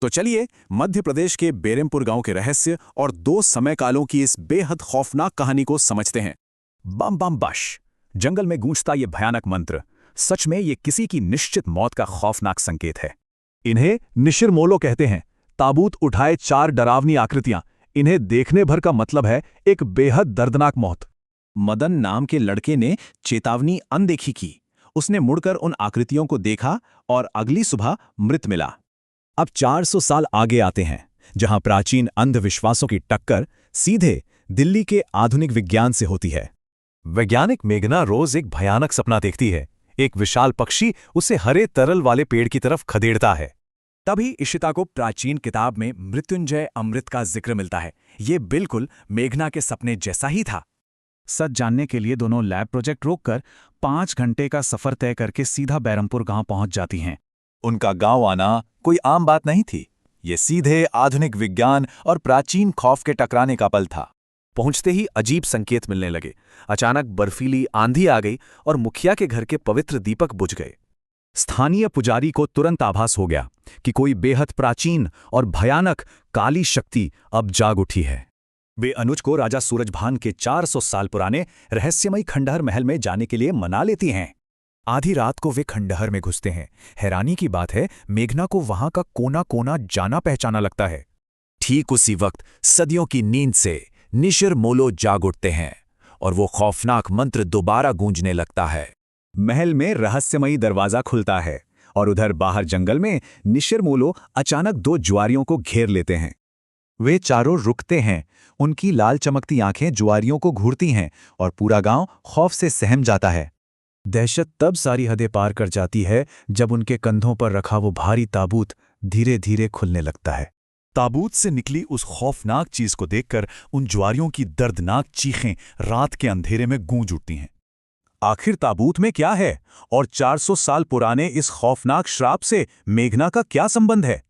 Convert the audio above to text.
तो चलिए मध्य प्रदेश के बेरमपुर गांव के रहस्य और 2 समय कालों की इस बेहद खौफनाक कहानी को समझते हैं। बम बम बश। जंगल में गूंजता ये भयानक मंत्र, सच में ये किसी की निश्चित मौत का खौफनाक संकेत है। इन्हें निशिर-मोलो कहते हैं। ताबूत उठाए 4 डरावनी आकृतियां, इन्हें देखने भर का मतलब है एक बेहद दर्दनाक मौत। मदन नाम के लड़के ने चेतावनी अनदेखी की। उसने मुड़कर उन आकृतियों को देखा और अगली सुबह मृत मिला। अब 400 साल आगे आते हैं, जहां प्राचीन अंधविश्वासों की टक्कर सीधे दिल्ली के आधुनिक विज्ञान से होती है। वैज्ञानिक मेघना रोज एक भयानक सपना देखती है। एक विशाल पक्षी उसे हरे तरल वाले पेड़ की तरफ खदेड़ता है। तभी इशिता को प्राचीन किताब में मृत्युंजय अमृत का जिक्र मिलता है। ये बिल्कुल मेघना के सपने जैसा ही था। सच जानने के लिए दोनों लैब प्रोजेक्ट रोककर 5 घंटे का सफर तय करके सीधा बैरमपुर गांव पहुंच जाती हैं। उनका गांव आना कोई आम बात नहीं थी। ये सीधे आधुनिक विज्ञान और प्राचीन खौफ के टकराने का पल था। पहुंचते ही अजीब संकेत मिलने लगे। अचानक बर्फीली आंधी आ गई और मुखिया के घर के पवित्र दीपक बुझ गए। स्थानीय पुजारी को तुरंत आभास हो गया कि कोई बेहद प्राचीन और भयानक काली शक्ति अब जाग उठी है। वे अनुज को राजा सूरजभान के 400 साल पुराने रहस्यमयी खंडहर महल में जाने के लिए मना लेती हैं। आधी रात को वे खंडहर में घुसते हैं। हैरानी की बात है, मेघना को वहां का कोना कोना जाना पहचाना लगता है। ठीक उसी वक्त सदियों की नींद से निशिर-मोलो जाग उठते हैं और वो खौफनाक मंत्र दोबारा गूंजने लगता है। महल में रहस्यमयी दरवाजा खुलता है और उधर बाहर जंगल में निशिर-मोलो अचानक 2 जुआरियों को घेर लेते हैं। वे चारों रुकते हैं। उनकी लाल चमकती आंखें जुआरियों को घूरती हैं और पूरा गांव खौफ से सहम जाता है। दहशत तब सारी हदें पार कर जाती है जब उनके कंधों पर रखा वो भारी ताबूत धीरे धीरे खुलने लगता है। ताबूत से निकली उस खौफनाक चीज को देखकर उन जुआरियों की दर्दनाक चीखें रात के अंधेरे में गूंज उठती हैं। आखिर ताबूत में क्या है और 400 साल पुराने इस खौफनाक श्राप से मेघना का क्या संबंध है?